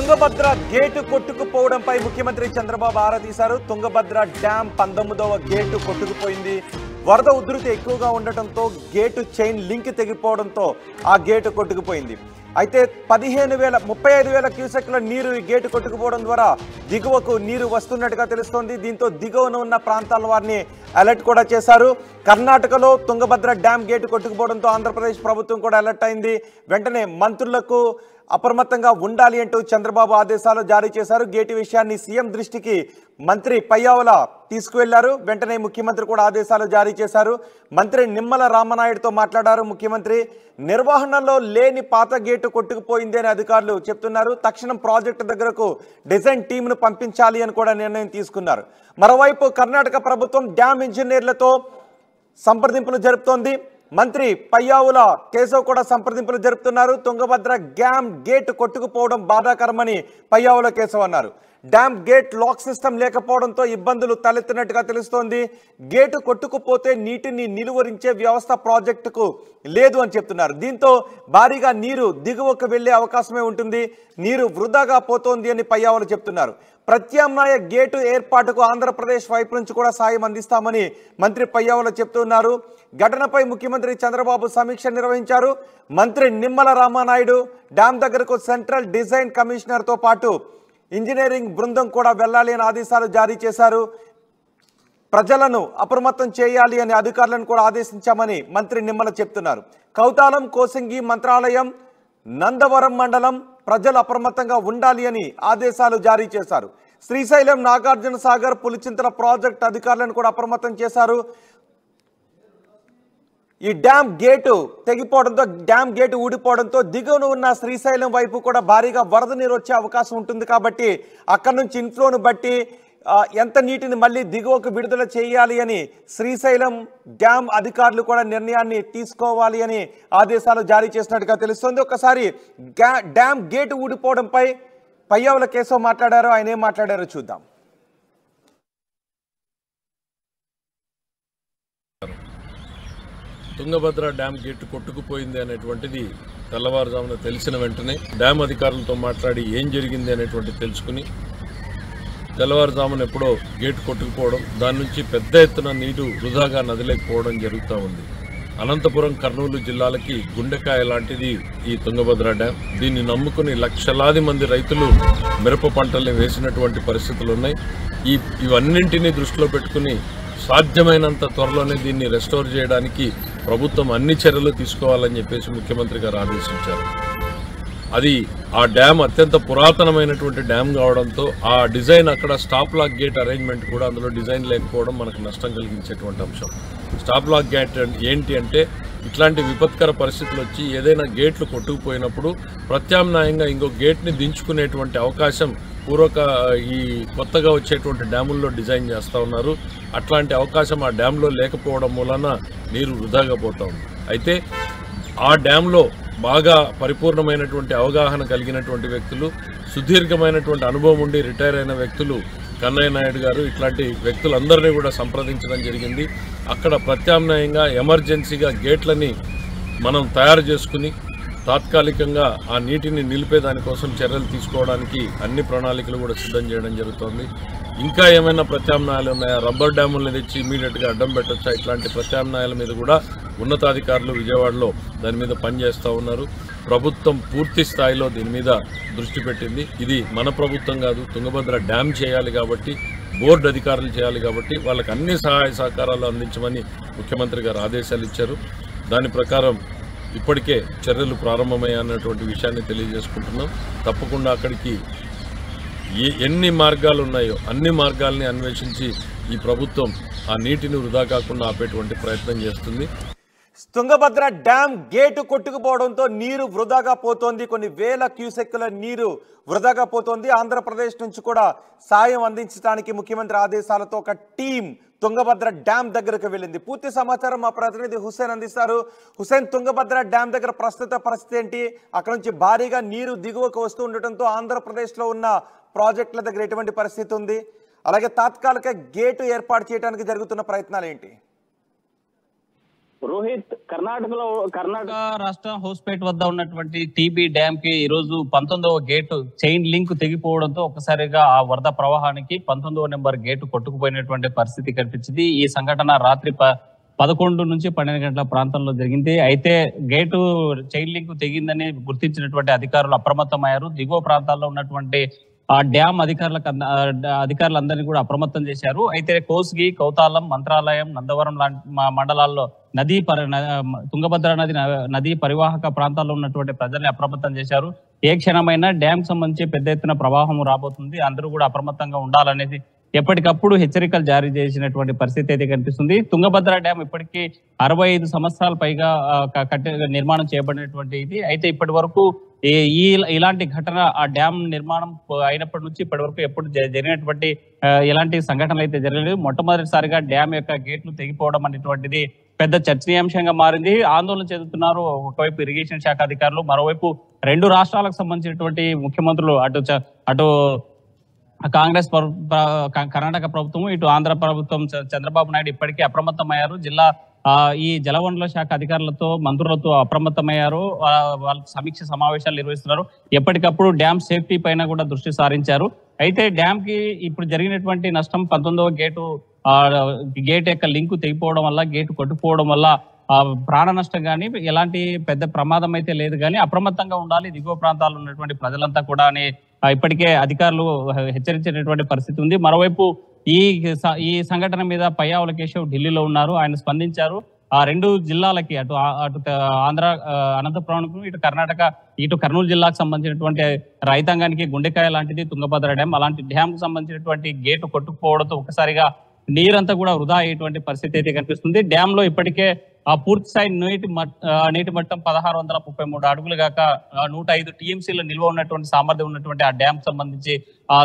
Tungabhadra gate కొట్టుకుపోవడంపై ముఖ్యమంత్రి చంద్రబాబు ఆరా తీశారు. Tungabhadra dam 19వ gate కొట్టుకుపోయింది. వరద ఉధృతి ఎక్కువగా ఉండటంతో గేటు చైన్ లింక్ తెగిపోవడంతో ఆ గేటు కొట్టుకుపోయింది. అయితే 35,000 క్యూసెక్ల నీరు ఈ గేటు కొట్టుకుపోవడం ద్వారా దిగువకు నీరు వస్తున్నట్టుగా తెలుస్తోంది. దీంతో దిగువన ఉన్న ప్రాంతాల వారిని అలర్ట్ కూడా చేశారు. కర్ణాటకలో తుంగభద్ర డ్యాం గేటు కొట్టుకుపోవడంతో ఆంధ్రప్రదేశ్ ప్రభుత్వం కూడా అలర్ట్ అయింది. వెంటనే మంత్రులకు అప్రమత్తంగా ఉండాలి అంటూ చంద్రబాబు ఆదేశాలు జారీ చేశారు. గేటు విషయాన్ని సీఎం దృష్టికి మంత్రి పయ్యావుల తీసుకువెళ్లారు. వెంటనే ముఖ్యమంత్రి కూడా ఆదేశాలు జారీ చేశారు. మంత్రి నిమ్మల రామనాయుడుతో మాట్లాడారు ముఖ్యమంత్రి. నిర్వహణలో లేని పాత గేటు కొట్టుకుపోయింది అని అధికారులు చెప్తున్నారు. తక్షణం ప్రాజెక్టు దగ్గరకు డిజైన్ టీంను పంపించాలి అని కూడా నిర్ణయం తీసుకున్నారు. మరోవైపు కర్ణాటక ప్రభుత్వం డ్యామ్ ఇంజనీర్లతో సంప్రదింపులు జరుపుతోంది. మంత్రి పయ్యావుల కేశవ్ కూడా సంప్రదింపులు జరుపుతున్నారు. తుంగభద్ర డ్యామ్ గేట్ కొట్టుకుపోవడం బాధాకరమని పయ్యావుల కేశవ్ అన్నారు. డ్యామ్ గేట్ లాక్ సిస్టమ్ లేకపోవడంతో ఇబ్బందులు తలెత్తినట్టుగా తెలుస్తోంది. గేటు కొట్టుకుపోతే నీటిని నిలువరించే వ్యవస్థ ప్రాజెక్టుకు లేదు అని చెప్తున్నారు. దీంతో భారీగా నీరు దిగువకు వెళ్లే అవకాశమే ఉంటుంది. నీరు వృధాగా పోతోంది అని పయ్యావులు చెప్తున్నారు. ప్రత్యామ్నాయ గేటు ఏర్పాటుకు ఆంధ్రప్రదేశ్ వైపు నుంచి కూడా సాయం అందిస్తామని మంత్రి పయ్యావుల చెప్తున్నారు. ఘటనపై ముఖ్యమంత్రి చంద్రబాబు సమీక్ష నిర్వహించారు. మంత్రి నిమ్మల రామనాయుడు డ్యామ్ దగ్గరకు సెంట్రల్ డిజైన్ కమిషనర్తో పాటు ఇంజనీరింగ్ బృందం కూడా వెళ్లాలి అని ఆదేశాలు జారీ చేశారు. ప్రజలను అప్రమత్తం చేయాలి అని అధికారులను కూడా ఆదేశించామని మంత్రి నిమ్మల చెప్తున్నారు. కౌతాలం, కోసింగి, మంత్రాలయం, నందవరం మండలం ప్రజలు అప్రమత్తంగా ఉండాలి అని ఆదేశాలు జారీ చేశారు. శ్రీశైలం, నాగార్జున సాగర్, పులిచింతల ప్రాజెక్ట్ అధికారులను కూడా అప్రమత్తం చేశారు. ఈ డ్యామ్ గేటు తెగిపోవడంతో, డ్యామ్ గేటు ఊడిపోవడంతో దిగువన ఉన్న శ్రీశైలం వైపు కూడా భారీగా వరద నీరు వచ్చే అవకాశం ఉంటుంది. కాబట్టి అక్కడి నుంచి ఇన్ఫ్లోను బట్టి ఎంత నీటిని మళ్ళీ దిగువకు విడుదల చేయాలి అని శ్రీశైలం డ్యామ్ అధికారులు కూడా నిర్ణయాన్ని తీసుకోవాలి అని ఆదేశాలు జారీ చేసినట్టుగా తెలుస్తుంది. ఒకసారి డ్యామ్ గేటు ఊడిపోవడంపై పయ్యావుల కేశవ్ మాట్లాడారు. ఆయన ఏం మాట్లాడారో చూద్దాం. తుంగభద్ర డ్యామ్ గేటు కొట్టుకుపోయింది అనేటువంటిది తెల్లవారుజామున తెలిసిన వెంటనే డ్యామ్ అధికారులతో మాట్లాడి ఏం జరిగింది అనేటువంటి తెలుసుకుని తెల్లవారుజామున ఎప్పుడో గేటు కొట్టుకుపోవడం, దాని నుంచి పెద్ద ఎత్తున నీరు వృధాగా నదిలేకపోవడం జరుగుతూ ఉంది. అనంతపురం, కర్నూలు జిల్లాలకి గుండెకాయ లాంటిది ఈ తుంగభద్ర డ్యామ్. దీన్ని నమ్ముకుని లక్షలాది మంది రైతులు మిరప పంటల్ని వేసినటువంటి పరిస్థితులు ఉన్నాయి. ఇవన్నింటినీ దృష్టిలో పెట్టుకుని సాధ్యమైనంత త్వరలోనే దీన్ని రెస్టోర్ చేయడానికి ప్రభుత్వం అన్ని చర్యలు తీసుకోవాలని చెప్పేసి ముఖ్యమంత్రి గారు ఆదేశించారు. అది ఆ డ్యామ్ అత్యంత పురాతనమైనటువంటి డ్యామ్ కావడంతో ఆ డిజైన్, అక్కడ స్టాప్ లాక్ గేట్ అరేంజ్మెంట్ కూడా అందులో డిజైన్ లేకపోవడం మనకు నష్టం కలిగించేటువంటి అంశం. స్టాప్ లాక్ గేట్ ఏంటి అంటే, ఇట్లాంటి విపత్కర పరిస్థితులు వచ్చి ఏదైనా గేట్లు కొట్టుకుపోయినప్పుడు ప్రత్యామ్నాయంగా ఇంకో గేట్ని దించుకునేటువంటి అవకాశం ఈ కొత్తగా వచ్చేటువంటి డ్యాముల్లో డిజైన్ చేస్తూ ఉన్నారు. అట్లాంటి అవకాశం ఆ డ్యాంలో లేకపోవడం వలన నీరు వృధాగా పోతూ ఉంది. అయితే ఆ డ్యాంలో బాగా పరిపూర్ణమైనటువంటి అవగాహన కలిగినటువంటి వ్యక్తులు, సుదీర్ఘమైనటువంటి అనుభవం ఉండి రిటైర్ అయిన వ్యక్తులు, కన్నయ్య నాయుడు గారు, ఇట్లాంటి వ్యక్తులందరినీ కూడా సంప్రదించడం జరిగింది. అక్కడ ప్రత్యామ్నాయంగా ఎమర్జెన్సీగా గేట్లని మనం తయారు చేసుకుని తాత్కాలికంగా ఆ నీటిని నిలిపేదానికోసం చర్యలు తీసుకోవడానికి అన్ని ప్రణాళికలు కూడా సిద్ధం చేయడం జరుగుతోంది. ఇంకా ఏమైనా ప్రత్యామ్నాయాలు ఉన్నాయా, రబ్బర్ డ్యాములను తెచ్చి ఇమీడియట్గా అడ్డం పెట్టొచ్చా, ఇట్లాంటి ప్రత్యామ్నాయాల మీద కూడా ఉన్నతాధికారులు విజయవాడలో దాని మీద పనిచేస్తూ ఉన్నారు. ప్రభుత్వం పూర్తి స్థాయిలో దీని మీద దృష్టి పెట్టింది. ఇది మన ప్రభుత్వం కాదు, తుంగభద్ర డ్యామ్ చేయాలి కాబట్టి, బోర్డు అధికారులు చేయాలి కాబట్టి వాళ్ళకి అన్ని సహాయ సహకారాలు అందించమని ముఖ్యమంత్రి గారు ఆదేశాలు ఇచ్చారు. దాని ప్రకారం ఇప్పటికే చర్యలు ప్రారంభమయ్యాయన్నటువంటి విషయాన్ని తెలియజేసుకుంటున్నాం. తప్పకుండా అక్కడికి ఎన్ని మార్గాలు ఉన్నాయో అన్ని మార్గాల్ని అన్వేషించి ఈ ప్రభుత్వం ఆ నీటిని వృధా కాకుండా ఆపేటువంటి ప్రయత్నం చేస్తుంది. తుంగభద్ర డ్యామ్ గేటు కొట్టుకుపోవడంతో నీరు వృధాగా పోతోంది. కొన్ని వేల క్యూసెక్కుల నీరు వృధాగా పోతోంది. ఆంధ్రప్రదేశ్ నుంచి కూడా సాయం అందించడానికి ముఖ్యమంత్రి ఆదేశాలతో ఒక టీం తుంగభద్ర డ్యామ్ దగ్గరకు వెళ్ళింది. పూర్తి సమాచారం మా ప్రతినిధి హుసేన్ అందిస్తారు. హుసేన్, తుంగభద్ర డ్యామ్ దగ్గర ప్రస్తుత పరిస్థితి ఏంటి? అక్కడ నుంచి భారీగా నీరు దిగువకు వస్తూ ఉండటంతో ఆంధ్రప్రదేశ్లో ఉన్న ప్రాజెక్టుల దగ్గర ఎటువంటి పరిస్థితి ఉంది? అలాగే తాత్కాలిక గేటు ఏర్పాటు చేయడానికి జరుగుతున్న ప్రయత్నాలు ఏంటి? రోహిత్, కర్ణాటక రాష్ట్ర హౌస్పేట్ వద్ద ఉన్నటువంటి టీబీ డ్యామ్ కి ఈ రోజు 19వ గేటు చైన్ లింక్ తెగిపోవడంతో ఒకసారిగా ఆ వరద ప్రవాహానికి 19వ నెంబర్ గేటు కొట్టుకుపోయినటువంటి పరిస్థితి కనిపించింది. ఈ సంఘటన రాత్రి 11 నుంచి 12 గంటల ప్రాంతంలో జరిగింది. అయితే గేటు చైన్ లింక్ తెగిందని గుర్తించినటువంటి అధికారులు అప్రమత్తమయ్యారు. దిగువ ప్రాంతాల్లో ఉన్నటువంటి ఆ డ్యామ్ అధికారులందరినీ కూడా అప్రమత్తం చేశారు. అయితే కోస్గి, కౌతాలం, మంత్రాలయం, నందవరం లాంటి మండలాల్లో తుంగభద్ర నది పరివాహక ప్రాంతాల్లో ఉన్నటువంటి ప్రజల్ని అప్రమత్తం చేశారు. ఏ క్షణమైనా డ్యామ్ సంబంధించి పెద్ద ఎత్తున ప్రవాహం రాబోతుంది, అందరూ కూడా అప్రమత్తంగా ఉండాలనేది ఎప్పటికప్పుడు హెచ్చరికలు జారీ చేసినటువంటి పరిస్థితి అయితే కనిపిస్తుంది. తుంగభద్ర డ్యామ్ ఇప్పటికీ 65 సంవత్సరాల పైగా నిర్మాణం చేయబడినటువంటి ఇది. అయితే ఇప్పటి వరకు ఇలాంటి ఘటన ఆ డ్యామ్ నిర్మాణం అయినప్పటి నుంచి ఇప్పటి వరకు ఎప్పుడు జరిగినటువంటి ఎలాంటి సంఘటనలు అయితే జరగలేదు. మొట్టమొదటిసారిగా డ్యామ్ యొక్క గేట్లు తెగిపోవడం అనేటువంటిది పెద్ద చర్చనీయాంశంగా మారింది. ఆందోళన చెందుతున్నారు ఒకవైపు ఇరిగేషన్ శాఖ అధికారులు, మరోవైపు 2 రాష్ట్రాలకు సంబంధించినటువంటి ముఖ్యమంత్రులు, అటు కాంగ్రెస్ కర్ణాటక ప్రభుత్వం, ఇటు ఆంధ్ర ప్రభుత్వం చంద్రబాబు నాయుడు ఇప్పటికే అప్రమత్తమయ్యారు. ఈ జలవనరుల శాఖ అధికారులతో, మంత్రులతో అప్రమత్తమయ్యారు. వాళ్ళు సమీక్ష సమావేశాలు నిర్వహిస్తున్నారు. ఎప్పటికప్పుడు డ్యామ్ సేఫ్టీ పైన కూడా దృష్టి సారించారు. అయితే డ్యామ్ కి ఇప్పుడు జరిగినటువంటి నష్టం 19వ గేట్ యొక్క లింకు తెగిపోవడం వల్ల, గేటు కొట్టుకుపోవడం వల్ల ప్రాణ నష్టం కానీ ఎలాంటి పెద్ద ప్రమాదం అయితే లేదు. కానీ అప్రమత్తంగా ఉండాలి దిగువ ప్రాంతాల్లో ఉన్నటువంటి ప్రజలంతా కూడా అని ఇప్పటికే అధికారులు హెచ్చరించేటటువంటి పరిస్థితి ఉంది. మరోవైపు ఈ సంఘటన మీద పయ్యావుల కేశవ్ ఢిల్లీలో ఉన్నారు. ఆయన స్పందించారు. ఆ 2 జిల్లాలకి, అటు ఆంధ్ర అనంతపురం, ఇటు కర్ణాటక, ఇటు కర్నూలు జిల్లాకు సంబంధించినటువంటి రైతాంగానికి గుండెకాయ లాంటిది తుంగభద్ర డ్యామ్. అలాంటి డ్యామ్ కు సంబంధించినటువంటి గేటు కొట్టుకుపోవడంతో ఒకసారిగా నీరంతా కూడా వృధా అయ్యేటువంటి పరిస్థితి అయితే కనిపిస్తుంది. డ్యామ్ లో ఇప్పటికే ఆ పూర్తి స్థాయి నీటి మట్టం 1633 అడుగులు గాక 105 టీఎంసీల నిల్వ ఉన్నటువంటి సామర్థ్యం ఉన్నటువంటి ఆ డ్యామ్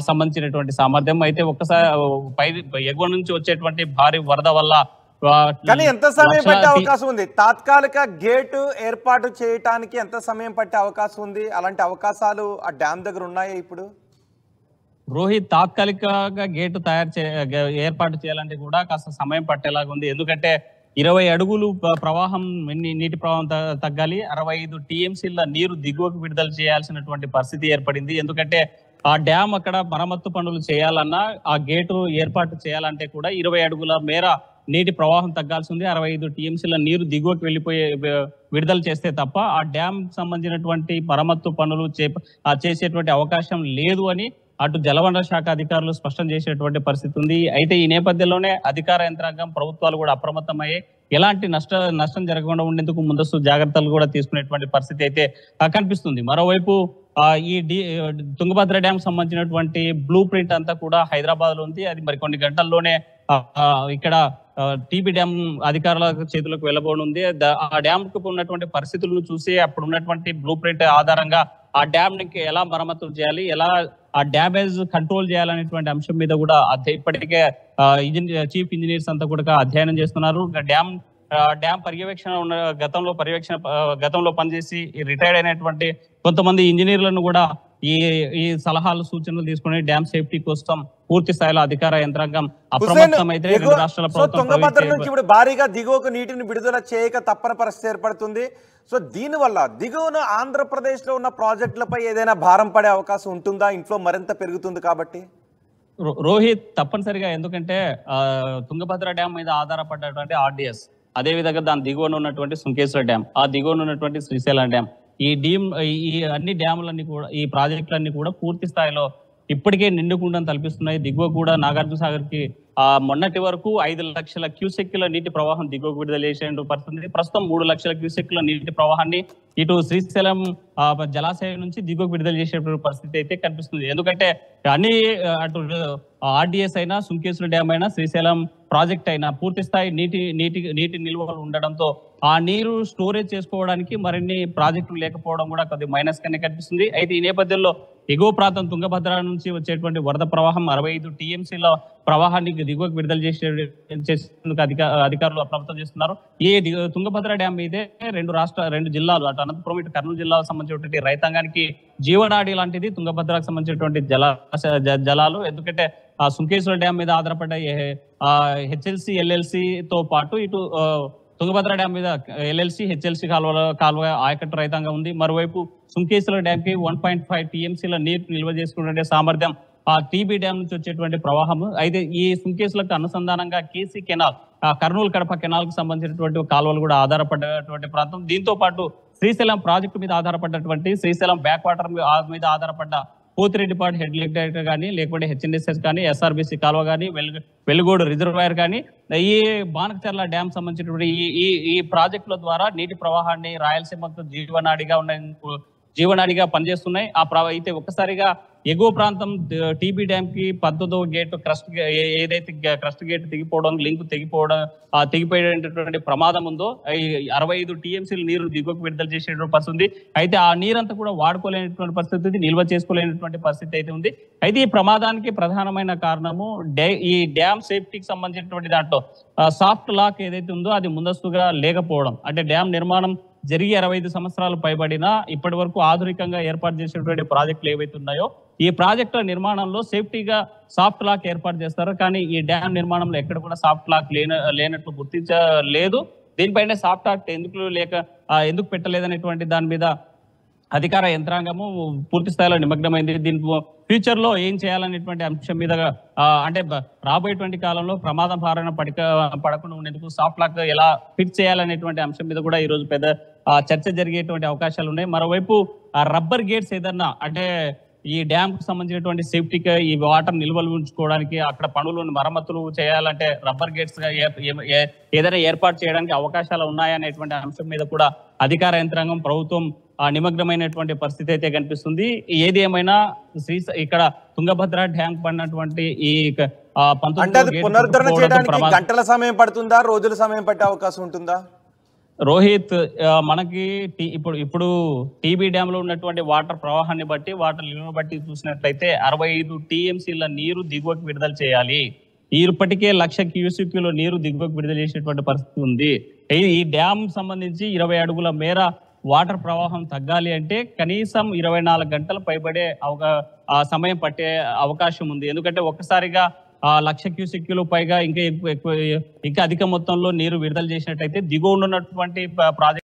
సంబంధించినటువంటి సామర్థ్యం. అయితే ఒక్కసారి ఎగువ నుంచి వచ్చేటువంటి భారీ వరద వల్ల కానీ ఎంత సమయం పట్టే అవకాశం ఉంది? తాత్కాలిక గేటు ఏర్పాటు చేయడానికి ఎంత సమయం పట్టే అవకాశం ఉంది? అలాంటి అవకాశాలు ఆ డ్యామ్ దగ్గర ఉన్నాయా ఇప్పుడు? రోహిత్, తాత్కాలికంగా గేటు ఏర్పాటు చేయాలంటే కూడా కాస్త సమయం పట్టేలాగా ఉంది. ఎందుకంటే 20 అడుగులు ప్రవాహం, నీటి ప్రవాహం తగ్గాలి. 65 టీఎంసీల నీరు దిగువకు విడుదల చేయాల్సినటువంటి పరిస్థితి ఏర్పడింది. ఎందుకంటే ఆ డ్యామ్ అక్కడ మరమ్మత్తు పనులు చేయాలన్నా, ఆ గేటు ఏర్పాటు చేయాలంటే కూడా 20 అడుగుల మేర నీటి ప్రవాహం తగ్గాల్సి ఉంది. 65 టీఎంసీల నీరు దిగువకు విడుదల చేస్తే తప్ప ఆ డ్యామ్ సంబంధించినటువంటి మరమ్మత్తు పనులు చేసేటువంటి అవకాశం లేదు అని అటు జలవనరుల శాఖ అధికారులు స్పష్టం చేసేటువంటి పరిస్థితి ఉంది. అయితే ఈ నేపథ్యంలోనే అధికార యంత్రాంగం, ప్రభుత్వాలు కూడా అప్రమత్తమయ్యే ఎలాంటి నష్టం జరగకుండా ఉండేందుకు ముందస్తు జాగ్రత్తలు కూడా తీసుకునేటువంటి పరిస్థితి అయితే కనిపిస్తుంది. మరోవైపు ఈ తుంగభద్ర డ్యామ్ సంబంధించినటువంటి బ్లూ ప్రింట్ అంతా కూడా హైదరాబాద్ లో ఉంది. అది మరికొన్ని గంటల్లోనే ఇక్కడ టీబీ డ్యామ్ అధికారుల చేతులకు వెళ్ళబోనుంది. ఆ డ్యామ్ కు ఉన్నటువంటి పరిస్థితులను చూసి అప్పుడు ఉన్నటువంటి బ్లూ ప్రింట్ ఆధారంగా ఆ డ్యామ్ కి ఎలా మరమ్మతులు చేయాలి, ఎలా ఆ డ్యామేజ్ కంట్రోల్ చేయాలనేటువంటి అంశం మీద కూడా ఇప్పటికే చీఫ్ ఇంజనీర్స్ అంతా కూడా అధ్యయనం చేస్తున్నారు. డ్యామ్ పర్యవేక్షణ ఉన్న గతంలో పనిచేసి రిటైర్డ్ అయినటువంటి కొంతమంది ఇంజనీర్లను కూడా ఈ సలహాలు, సూచనలు తీసుకుని డ్యామ్ సేఫ్టీ కోసం పూర్తి స్థాయిలో అధికార యంత్రాంగం అప్రమత్తమైతే 2 రాష్ట్రాల ప్రభుత్వం తుంగభద్ర నుంచి ఇప్పుడు భారీగా దిగువకు నీటిని విడుదల చేయక తప్పని పరిస్థితి ఏర్పడుతుంది. సో దీనివల్ల దిగువన ఆంధ్రప్రదేశ్ లో ఉన్న ప్రాజెక్టులపై ఏదైనా భారం పడే అవకాశం ఉంటుందా? ఇన్ఫ్లో మరింత పెరుగుతుంది కాబట్టి. రోహిత్, తప్పనిసరిగా. ఎందుకంటే తుంగభద్ర డ్యామ్ మీద ఆధారపడ్డటువంటి ఆర్డిఎస్, అదే విధంగా దాని దిగువన ఉన్నటువంటి సుంకేశ్వర డ్యామ్, ఆ దిగువన ఉన్నటువంటి శ్రీశైలం డ్యామ్, ఈ అన్ని డ్యాములన్నీ కూడా, ఈ ప్రాజెక్టులన్నీ కూడా పూర్తి స్థాయిలో ఇప్పటికే నిండుకుండని తలపిస్తున్నాయి. దిగువ కూడా నాగార్జున సాగర్ కి మొన్నటి వరకు 5 లక్షల క్యూసెక్కుల నీటి ప్రవాహం దిగువకు విడుదల చేసే పరిస్థితి. ప్రస్తుతం 3 లక్షల క్యూసెక్కుల నీటి ప్రవాహాన్ని ఇటు శ్రీశైలం జలాశయం నుంచి దిగువకు విడుదల చేసే పరిస్థితి అయితే కనిపిస్తుంది. ఎందుకంటే అటు ఆర్డిఎస్ అయినా, సుంకేశ్వర డ్యామ్ అయినా, శ్రీశైలం ప్రాజెక్ట్ అయినా పూర్తి స్థాయి నీటి నిల్వలు ఉండడంతో ఆ నీరు స్టోరేజ్ చేసుకోవడానికి మరిన్ని ప్రాజెక్టులు లేకపోవడం కూడా కొద్ది మైనస్ గానే కనిపిస్తుంది. అయితే ఈ నేపథ్యంలో ఎగువ ప్రాంతం తుంగభద్ర నుంచి వచ్చేటువంటి వరద ప్రవాహం 65 టీఎంసీల ప్రవాహాన్ని దిగువకు విడుదల చేసేందుకు అధికారులు అప్రమత్తం చేస్తున్నారు. ఈ తుంగభద్ర డ్యామ్ మీదే 2 జిల్లాలు, అటు అనంతపురం, ఇటు కర్నూలు జిల్లాకు సంబంధించినటువంటి రైతాంగానికి జీవనాడి లాంటిది తుంగభద్రకు సంబంధించినటువంటి జలాలు. ఎందుకంటే ఆ సుంకేశ్వర డ్యామ్ మీద ఆధారపడ్డ హెచ్ఎల్సి, ఎల్ఎల్సి తో పాటు ఇటు తుంగభద్ర డ్యామ్ మీద ఎల్ఎల్సి హెచ్ఎల్సి కాలువ ఆయకట్టు రైతాంగం ఉంది. మరోవైపు సుంకేశ్వర డ్యామ్ కి 1.5 టీఎంసీల నీరు నిల్వ చేసుకునే సామర్థ్యం ఆ టీబీ డ్యామ్ నుంచి వచ్చేటువంటి ప్రవాహం. అయితే ఈ సుంకేసులకు అనుసంధానంగా KC canal, Kurnool Kadapa canal కు సంబంధించినటువంటి కాలువలు కూడా ఆధారపడ్డటువంటి ప్రాంతం. దీంతో పాటు శ్రీశైలం ప్రాజెక్టు మీద ఆధారపడ్డటువంటి శ్రీశైలం బ్యాక్ వాటర్ మీద ఆధారపడ్డ పోతిరెడ్డిపాడు హెడ్ లెగ్ కానీ, లేకుంటే హెచ్ఎన్ఎస్ఎస్ కానీ, ఎస్ఆర్బిసి కాలువ కానీ, వెలుగోడు రిజర్వాయర్ కానీ, ఈ బానకచర్ల డ్యామ్ సంబంధించినటువంటి ఈ ప్రాజెక్టుల ద్వారా నీటి ప్రవాహాన్ని రాయలసీమకు జీవనాడిగా పనిచేస్తున్నాయి. అయితే ఒక్కసారిగా ఎగువ ప్రాంతం టీబీ డ్యామ్ కి 19వ గేట్ ఏదైతే క్రస్ట్ గేట్ తెగిపోవడం, లింక్ తెగిపోయేటటువంటి ప్రమాదం ఉందో 65 టీఎంసీలు నీరు దిగువకు విడుదల చేసేటువంటి పరిస్థితి ఉంది. అయితే ఆ నీరంతా కూడా వాడుకోలేనటువంటి పరిస్థితి, నిల్వ చేసుకోలేనటువంటి పరిస్థితి అయితే ఉంది. అయితే ఈ ప్రమాదానికి ప్రధానమైన కారణము ఈ డ్యామ్ సేఫ్టీకి సంబంధించినటువంటి దాంట్లో సాఫ్ట్ లాక్ ఏదైతే ఉందో అది ముందస్తుగా లేకపోవడం. అంటే డ్యామ్ నిర్మాణం జరిగి 65 సంవత్సరాలు పైబడినా ఇప్పటి వరకు ఆధునికంగా ఏర్పాటు చేసినటువంటి ప్రాజెక్టులు ఏవైతే ఉన్నాయో ఈ ప్రాజెక్టుల నిర్మాణంలో సేఫ్టీగా సాఫ్ట్ లాక్ ఏర్పాటు చేస్తారు. కానీ ఈ డ్యామ్ నిర్మాణంలో ఎక్కడ కూడా సాఫ్ట్ లాక్ లేనట్లు గుర్తించలేదు. దీనిపైన సాఫ్ట్ లాక్ ఎందుకు పెట్టలేదనేటువంటి దాని మీద అధికార యంత్రాంగము పూర్తి స్థాయిలో నిమగ్నమైంది. దీని ఫ్యూచర్ లో ఏం చేయాలనేటువంటి అంశం మీద అంటే రాబోయేటువంటి కాలంలో ప్రమాదం బారిన పడకుండా ఉండేందుకు సాఫ్ట్ లాక్ ఎలా ఫిట్ చేయాలనేటువంటి అంశం మీద కూడా ఈ రోజు పెద్ద చర్చ జరిగేటువంటి అవకాశాలు ఉన్నాయి. మరోవైపు రబ్బర్ గేట్స్ ఏదన్నా అంటే ఈ డ్యామ్ కు సంబంధించినటువంటి సేఫ్టీకి ఈ వాటర్ నిల్వలు ఉంచుకోవడానికి అక్కడ పనులు మరమ్మతులు చేయాలంటే రబ్బర్ గేట్స్ ఏదైనా ఏర్పాటు చేయడానికి అవకాశాలు ఉన్నాయనేటువంటి అంశం మీద కూడా అధికార యంత్రాంగం ప్రభుత్వం నిమగ్నమైనటువంటి పరిస్థితి అయితే కనిపిస్తుంది. ఏది ఏమైనా ఇక్కడ తుంగభద్ర డ్యామ్ పడినటువంటి ఈ పునరుద్ధరణ చేయడానికి గంటల సమయం పడుతుందా, రోజుల సమయం పట్టే అవకాశం ఉంటుందా? రోహిత్, మనకి ఇప్పుడు టీబీ డ్యామ్ లో ఉన్నటువంటి వాటర్ ప్రవాహాన్ని బట్టి, వాటర్ నిల్వను బట్టి చూసినట్లయితే 65 టీఎంసీల నీరు దిగువకు విడుదల చేయాలి. ఇప్పటికే 1,00,000 క్యూసెక్కుల నీరు దిగువకు విడుదల చేసేటువంటి పరిస్థితి ఉంది. ఈ డ్యామ్ సంబంధించి 20 అడుగుల మేర వాటర్ ప్రవాహం తగ్గాలి అంటే కనీసం 24 గంటలు పైబడే సమయం పట్టే అవకాశం ఉంది. ఎందుకంటే ఒక్కసారిగా 1,00,000 క్యూసెక్కులు పైగా ఇంకా అధిక మొత్తంలో నీరు విడుదల చేసినట్టయితే దిగువ ఉన్నటువంటి ప్రాజెక్ట్